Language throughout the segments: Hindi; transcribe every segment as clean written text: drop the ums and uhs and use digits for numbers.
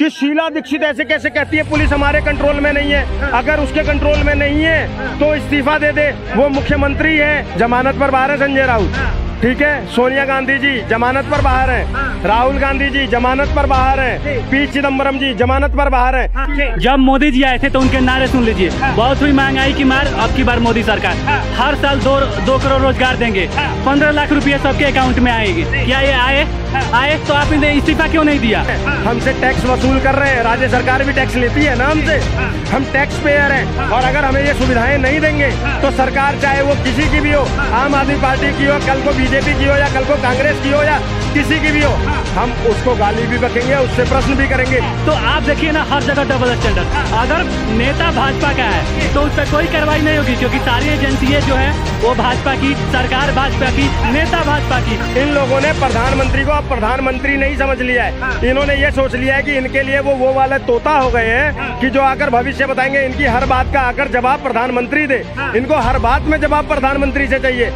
कि शीला दीक्षित ऐसे कैसे कहती है पुलिस हमारे कंट्रोल में नहीं है। अगर उसके कंट्रोल में नहीं है तो इस्तीफा दे दे। वो मुख्यमंत्री है, जमानत पर बाहर है संजय राउत, ठीक है। सोनिया गांधी जी जमानत पर बाहर हैं, राहुल गांधी जी जमानत पर बाहर हैं, पी चिदम्बरम जी जमानत पर बाहर हैं। जब मोदी जी आए थे तो उनके नारे सुन लीजिए, बहुत हुई महंगाई की मार, अब की बार मोदी सरकार हर साल 2 करोड़ रोजगार देंगे, 15 लाख रुपये सबके अकाउंट में आएगी। क्या ये आए तो आपने इस्तीफा क्यों नहीं दिया? हमसे टैक्स वसूल कर रहे हैं, राज्य सरकार भी टैक्स लेती है ना हमसे, हम टैक्स पेयर हैं। और अगर हमें ये सुविधाएं नहीं देंगे तो सरकार चाहे वो किसी की भी हो, आम आदमी पार्टी की हो, कल को बीजेपी की हो या कल को कांग्रेस की हो या किसी की भी हो, हम उसको गाली भी बकेंगे, उससे प्रश्न भी करेंगे। तो आप देखिए ना, हर जगह डबल स्टैंडर्ड। अगर नेता भाजपा का है तो उस पर कोई कार्रवाई नहीं होगी, क्योंकि सारी एजेंसियां जो है वो भाजपा की, सरकार भाजपा की, नेता भाजपा की। इन लोगों ने प्रधानमंत्री को अब प्रधानमंत्री नहीं समझ लिया है। इन्होंने ये सोच लिया है कि इनके लिए वो वाले तोता हो गए हैं कि जो आकर भविष्य बताएंगे, इनकी हर बात का आकर जवाब प्रधानमंत्री दे। इनको हर बात में जवाब प्रधानमंत्री से चाहिए।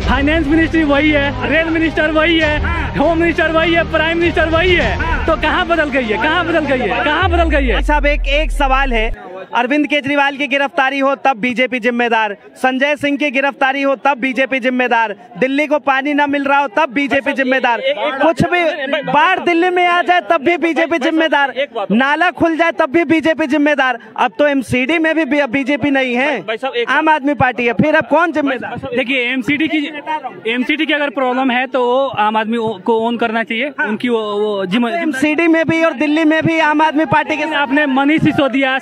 फाइनेंस मिनिस्ट्री वही है, रेल मिनिस्टर वही है, होम मिनिस्टर वही है, प्राइम मिनिस्टर वही है, तो कहाँ बदल गई है? कहाँ बदल गई है? कहाँ बदल गई है? साहब एक सवाल है, अरविंद केजरीवाल की गिरफ्तारी हो तब बीजेपी जिम्मेदार, संजय सिंह की गिरफ्तारी हो तब बीजेपी जिम्मेदार, दिल्ली को पानी न मिल रहा हो तब बीजेपी जिम्मेदार, कुछ भी बाढ़ दिल्ली में आ जाए तब भी बीजेपी जिम्मेदार, नाला खुल जाए तब भी बीजेपी जिम्मेदार। अब तो एमसीडी में भी बीजेपी नहीं है, आम आदमी पार्टी है, फिर अब कौन जिम्मेदार? देखिए, एमसीडी की अगर प्रॉब्लम है तो वो आम आदमी को ओन करना चाहिए, उनकी वो एमसीडी में भी और दिल्ली में भी आम आदमी पार्टी के। आपने मनीष सिसोदिया,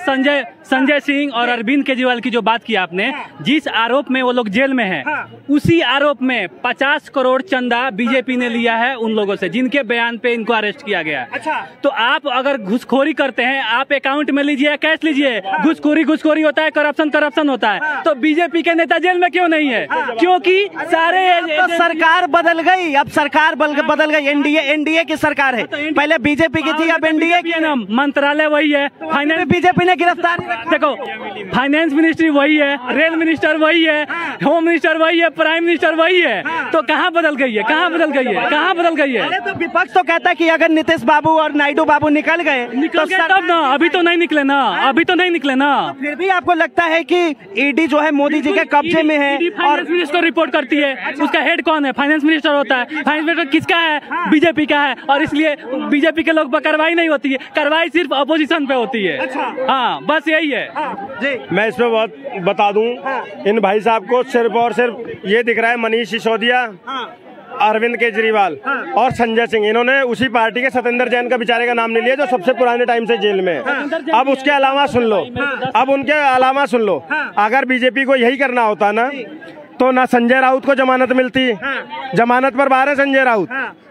संजय सिंह और अरविंद केजरीवाल की जो बात की आपने, जिस आरोप में वो लोग जेल में हैं, उसी आरोप में 50 करोड़ चंदा बीजेपी ने लिया है उन लोगों से, जिनके बयान पे इनको अरेस्ट किया गया है। अच्छा। तो आप अगर घुसखोरी करते हैं, आप अकाउंट में लीजिए, कैश लीजिए, घुसखोरी होता है, करप्शन होता है, तो बीजेपी के नेता जेल में क्यों नहीं है? क्योंकि सारे तो सरकार बदल गई, अब सरकार बदल गई, एनडीए की सरकार है, पहले बीजेपी की थी, अब एनडीए की। मंत्रालय वही है, फाइनेंस बीजेपी ने गिरफ्तार, देखो फाइनेंस मिनिस्ट्री वही है, रेल मिनिस्टर वही है, होम मिनिस्टर वही है, प्राइम मिनिस्टर वही है, तो कहाँ बदल गई है? कहाँ बदल गई है? कहाँ बदल गई है? अरे तो विपक्ष तो कहता है कि अगर नीतीश बाबू और नायडू बाबू निकल गए तो तब ना, अभी तो नहीं निकले ना, अभी तो नहीं निकले ना। फिर भी आपको लगता है कि ईडी जो है मोदी जी के कब्जे में है और मिनिस्टर को रिपोर्ट करती है, उसका हेड कौन है? फाइनेंस मिनिस्टर होता है। फाइनेंस मिनिस्टर किसका है? बीजेपी का है, और इसलिए बीजेपी के लोग पर कार्रवाई नहीं होती है, कार्रवाई सिर्फ अपोजिशन पे होती है। हाँ, बस यही है जी। मैं इसमें बहुत बता दूं, इन भाई साहब को सिर्फ और सिर्फ ये दिख रहा है, मनीष सिसोदिया, अरविंद केजरीवाल और संजय सिंह, इन्होंने उसी पार्टी के सत्येंद्र जैन का बेचारे का नाम नहीं लिया, जो सबसे पुराने टाइम से जेल में है। अब उसके अलावा सुन लो, अब उनके अलावा सुन लो, अगर बीजेपी को यही करना होता ना तो ना संजय राउत को जमानत मिलती, जमानत पर बाहर है संजय राउत,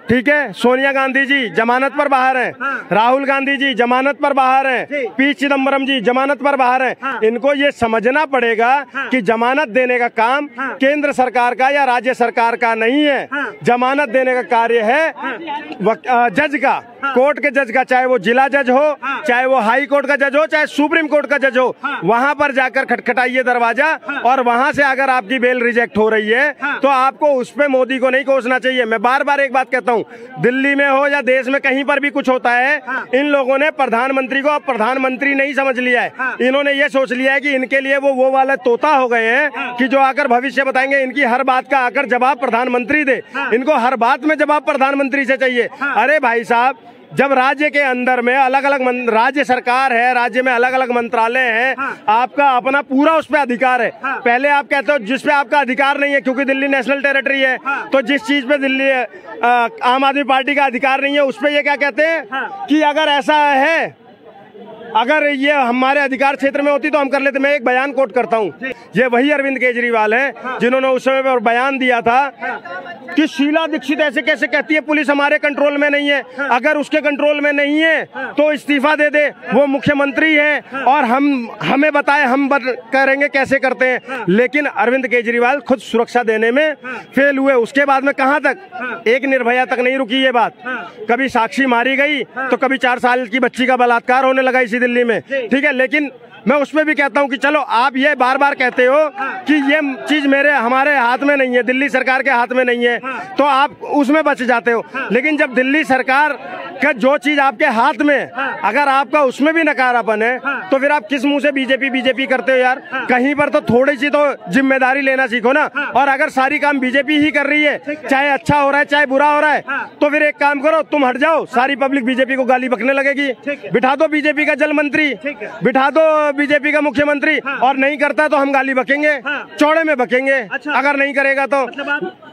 ठीक है। सोनिया गांधी जी जमानत पर बाहर हैं, राहुल गांधी जी जमानत पर बाहर हैं, पी चिदम्बरम जी जमानत पर बाहर हैं। इनको ये समझना पड़ेगा कि जमानत देने का काम केंद्र सरकार का या राज्य सरकार का नहीं है, जमानत देने का कार्य है जज का, कोर्ट के जज का, चाहे वो जिला जज हो, चाहे वो हाई कोर्ट का जज हो, चाहे सुप्रीम कोर्ट का जज हो। वहां पर जाकर खटखटाइए दरवाजा, और वहां से अगर आपकी बेल रिजेक्ट हो रही है तो आपको उस पे मोदी को नहीं कोसना चाहिए। मैं बार बार एक बात कहता हूं, दिल्ली में हो या देश में कहीं पर भी कुछ होता है, इन लोगों ने प्रधानमंत्री को अब प्रधानमंत्री नहीं समझ लिया है। इन्होंने ये सोच लिया है कि इनके लिए वो वाले तोता हो गए हैं कि जो आकर भविष्य बताएंगे, इनकी हर बात का आकर जवाब प्रधानमंत्री दे। इनको हर बात में जवाब प्रधानमंत्री से चाहिए। अरे भाई साहब, जब राज्य के अंदर में अलग अलग राज्य सरकार है, राज्य में अलग अलग मंत्रालय हैं, आपका अपना पूरा उस पे अधिकार है। पहले आप कहते हो जिस पे आपका अधिकार नहीं है, क्योंकि दिल्ली नेशनल टेरिटरी है, तो जिस चीज पे दिल्ली आम आदमी पार्टी का अधिकार नहीं है, उस पे ये क्या कहते हैं कि अगर ऐसा है, अगर ये हमारे अधिकार क्षेत्र में होती तो हम कर लेते। मैं एक बयान कोट करता हूँ, ये वही अरविंद केजरीवाल है जिन्होंने उस समय पर बयान दिया था कि शीला दीक्षित ऐसे कैसे कहती है पुलिस हमारे कंट्रोल में नहीं है। अगर उसके कंट्रोल में नहीं है तो इस्तीफा दे दे, वो मुख्यमंत्री है और हमें बताए, हम करेंगे कैसे करते हैं। लेकिन अरविंद केजरीवाल खुद सुरक्षा देने में फेल हुए। उसके बाद में कहां तक, एक निर्भया तक नहीं रुकी ये बात। कभी साक्षी मारी गई तो कभी 4 साल की बच्ची का बलात्कार होने लगा इसी दिल्ली में, ठीक है। लेकिन मैं उसमें भी कहता हूं कि चलो, आप ये बार बार कहते हो कि ये चीज हमारे हाथ में नहीं है, दिल्ली सरकार के हाथ में नहीं है, तो आप उसमें बच जाते हो। लेकिन जब दिल्ली सरकार कि जो चीज आपके हाथ में अगर आपका उसमें भी नकारापन है तो फिर आप किस मुंह से बीजेपी करते हो यार। कहीं पर तो थोड़ी सी तो जिम्मेदारी लेना सीखो ना। और अगर सारी काम बीजेपी ही कर रही है, चाहे अच्छा हो रहा है चाहे बुरा हो रहा है, तो फिर एक काम करो, तुम हट जाओ, सारी पब्लिक बीजेपी को गाली बकने लगेगी। बिठा दो बीजेपी का जल मंत्री, बिठा दो बीजेपी का मुख्यमंत्री, और नहीं करता तो हम गाली बकेंगे, चौड़े में बकेंगे। अगर नहीं करेगा तो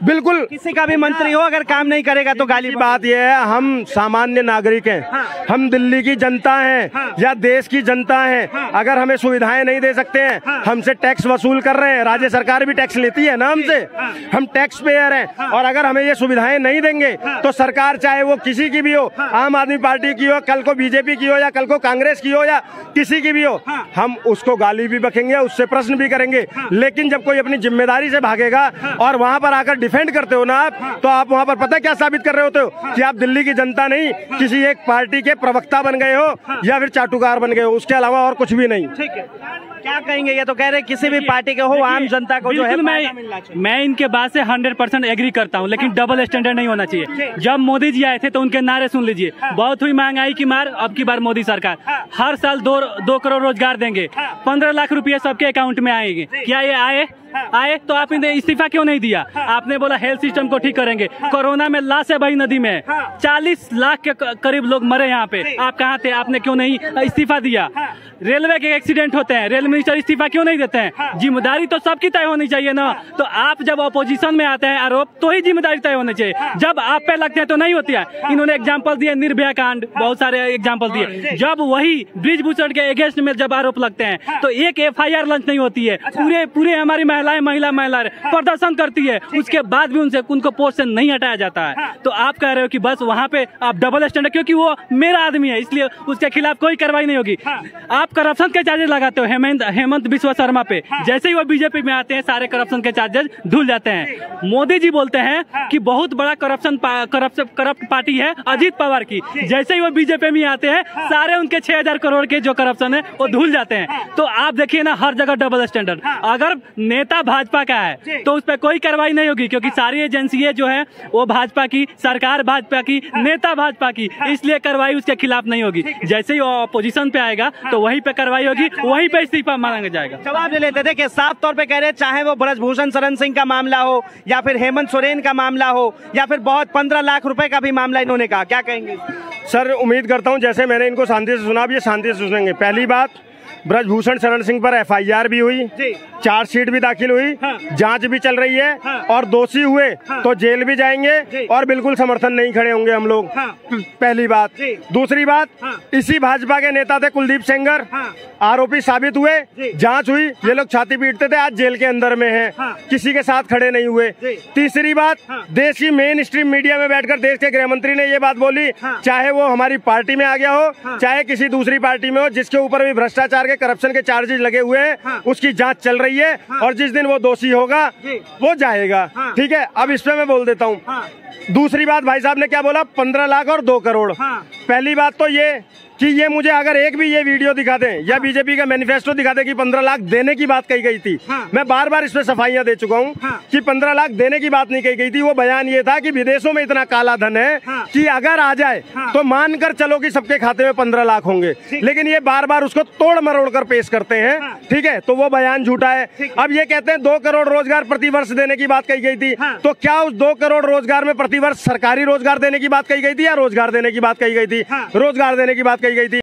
बिल्कुल, किसी का भी मंत्री हो अगर काम नहीं करेगा तो गाली। बात यह है, हम सामान्य नागरिक हैं, हम दिल्ली की जनता हैं या देश की जनता हैं। अगर हमें सुविधाएं नहीं दे सकते हैं, हमसे टैक्स वसूल कर रहे हैं, राज्य सरकार भी टैक्स लेती है ना हमसे, हम टैक्स पेयर हैं। और अगर हमें ये सुविधाएं नहीं देंगे तो सरकार चाहे वो किसी की भी हो, आम आदमी पार्टी की हो, कल को बीजेपी की हो, या कल को कांग्रेस की हो, या किसी की भी हो, हम उसको गाली भी बकेंगे, उससे प्रश्न भी करेंगे। लेकिन जब कोई अपनी जिम्मेदारी से भागेगा और वहां पर आकर डिफेंड करते हो ना आप, तो आप वहां पर पता क्या साबित कर रहे होते हो कि आप दिल्ली की जनता नहीं, किसी एक पार्टी के प्रवक्ता बन गए हो या फिर चाटुकार बन गए हो, उसके अलावा और कुछ भी नहीं। ठीक है, क्या कहेंगे? ये तो कह रहे किसी भी पार्टी के हो, आम जनता को जो है मैं इनके बात से 100% एग्री करता हूं, लेकिन डबल स्टैंडर्ड नहीं होना चाहिए। जब मोदी जी आए थे तो उनके नारे सुन लीजिए, बहुत हुई महंगाई की मार, अब की बार मोदी सरकार हर साल 2 करोड़ रोजगार देंगे, 15 लाख रुपए सबके अकाउंट में आएंगे। क्या ये आए तो आपने इस्तीफा क्यों नहीं दिया? आपने बोला हेल्थ सिस्टम को ठीक करेंगे, कोरोना में लाशें बही नदी में, 40 लाख के करीब लोग मरे यहाँ पे, आप कहाँ थे? आपने क्यों नहीं इस्तीफा दिया? रेलवे के एक्सीडेंट होते हैं, रेल मिनिस्टर इस्तीफा क्यों नहीं देते हैं? जिम्मेदारी तो सबकी तय होनी चाहिए ना। तो आप जब ऑपोजिशन में आते हैं आरोप, तो ही जिम्मेदारी तय होनी चाहिए, जब आप पे लगते हैं तो नहीं होती है। इन्होंने एग्जाम्पल दिए, निर्भया कांड, बहुत सारे एग्जाम्पल दिए। जब वही ब्रिजभूषण के अगेंस्ट में जब आरोप लगते हैं तो एक FIR लॉन्च नहीं होती है। पूरे हमारी महिला प्रदर्शन करती है, उसके बाद भी उनको पोस्ट से नहीं हटाया जाता है। तो आप कह रहे हो कि बस वहाँ पे आप डबल स्टैंडर्ड, क्योंकि वो मेरा आदमी है इसलिए उसके खिलाफ कोई कार्रवाई नहीं होगी। आप करप्शन के चार्जेस लगाते हो हेमंत बिस्वा शर्मा पे, जैसे ही वो बीजेपी में आते हैं सारे करप्शन के चार्जेस धुल जाते हैं। मोदी जी बोलते हैं कि बहुत बड़ा करप्ट पार्टी है अजीत पवार की, जैसे ही वो बीजेपी में आते हैं सारे उनके 6000 करोड़ के जो करप्शन है वो धुल जाते हैं। तो आप देखिए ना, हर जगह डबल स्टैंडर्ड। अगर नेता भाजपा का है तो उस पर कोई कार्रवाई नहीं होगी, क्योंकि सारी एजेंसियां जो है वो भाजपा की, सरकार भाजपा की, नेता भाजपा की, इसलिए कार्रवाई उसके खिलाफ नहीं होगी। जैसे ही वो अपोजिशन पे आएगा तो वहीं पे कार्रवाई होगी, वहीं पे इस्तीफा मांगा जाएगा। जवाब ले लेते थे कि साफ तौर पे कह रहे, चाहे वो ब्रजभूषण शरण सिंह का मामला हो या फिर हेमंत सोरेन का मामला हो या फिर बहुत 15 लाख रुपए का भी मामला इन्होंने कहा। क्या कहेंगे सर? उम्मीद करता हूं जैसे मैंने इनको शांति से सुना, अब ये शांति से सुनेंगे। पहली बात, ब्रजभूषण शरण सिंह पर FIR भी हुई, चार्जशीट भी दाखिल हुई, जांच भी चल रही है, और दोषी हुए तो जेल भी जाएंगे और बिल्कुल समर्थन नहीं खड़े होंगे हम लोग। पहली बात। दूसरी बात, इसी भाजपा के नेता थे कुलदीप सेंगर, आरोपी साबित हुए, जांच हुई, ये लोग छाती पीटते थे, आज जेल के अंदर में हैं, किसी के साथ खड़े नहीं हुए। तीसरी बात, देश की मेन स्ट्रीम मीडिया में बैठकर देश के गृह मंत्री ने ये बात बोली, चाहे वो हमारी पार्टी में आ गया हो चाहे किसी दूसरी पार्टी में हो, जिसके ऊपर भी भ्रष्टाचार करप्शन के चार्जेस लगे हुए हैं, उसकी जांच चल रही है, और जिस दिन वो दोषी होगा वो जाएगा। ठीक है, अब इस पे मैं बोल देता हूँ। दूसरी बात, भाई साहब ने क्या बोला, 15 लाख और 2 करोड़। पहली बात तो ये कि ये मुझे अगर एक भी ये वीडियो दिखा दें या बीजेपी का मैनिफेस्टो दिखा दें कि 15 लाख देने की बात कही गई थी, मैं बार बार इस पे सफाइयां दे चुका हूं कि 15 लाख देने की बात नहीं कही गई थी। वो बयान ये था कि विदेशों में इतना काला धन है कि अगर आ जाए तो मानकर चलो कि सबके खाते में 15 लाख होंगे, लेकिन ये बार बार उसको तोड़ मरोड़ कर पेश करते हैं। ठीक है, तो वो बयान झूठा है। अब ये कहते हैं 2 करोड़ रोजगार प्रतिवर्ष देने की बात कही गई थी, तो क्या उस 2 करोड़ रोजगार में प्रतिवर्ष सरकारी रोजगार देने की बात कही गई थी या रोजगार देने की बात कही गई थी? रोजगार देने की बात कही गई थी।